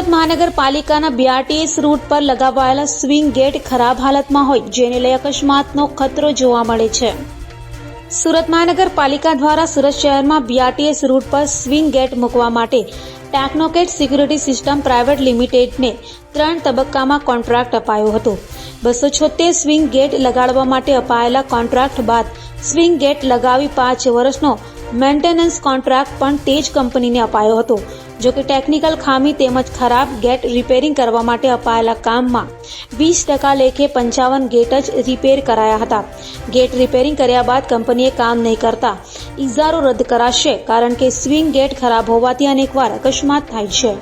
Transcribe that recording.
સુરત મહાનગરપાલિકાના BRTS route પર લગાવાયેલા swing gate ખરાબ હાલતમાં હોય, જેને લઈ અકસ્માતનો ખતરો જોવા મળે છે. સુરત મહાનગરપાલિકા દ્વારા સુરત શહેરમાં BRTS રૂટ પર સ્વિંગ ગેટ મૂકવા માટે ટેકનોકેટ સિક્યુરિટી સિસ્ટમ પ્રાઇવેટ લિમિટેડને 3 તબક્કામાં કોન્ટ્રાક્ટ અપાયો હતો. 276 સ્વિંગ ગેટ લગાડવા માટે અપાયેલા કોન્ટ્રાક્ટ બાદ સ્વિંગ ગેટ લગાવી 5 વર્ષનો મેન્ટેનન્સ કોન્ટ્રાક્ટ પણ તે જ કંપનીને અપાયો હતો. જો કે ટેકનિકલ ખામી તેમજ ખરાબ ગેટ રિપેરિંગ કરવા માટે અપાયેલા કામમાં 20% લેખે 55 ગેટ જ રિપેર કરાયા હતા. ગેટ રિપેરિંગ કર્યા બાદ કંપનીએ કામ નહીં કરતા ઇજારો રદ કરાશે, કારણ કે સ્વિંગ ગેટ ખરાબ હોવાથી અનેકવાર અકસ્માત થાય છે.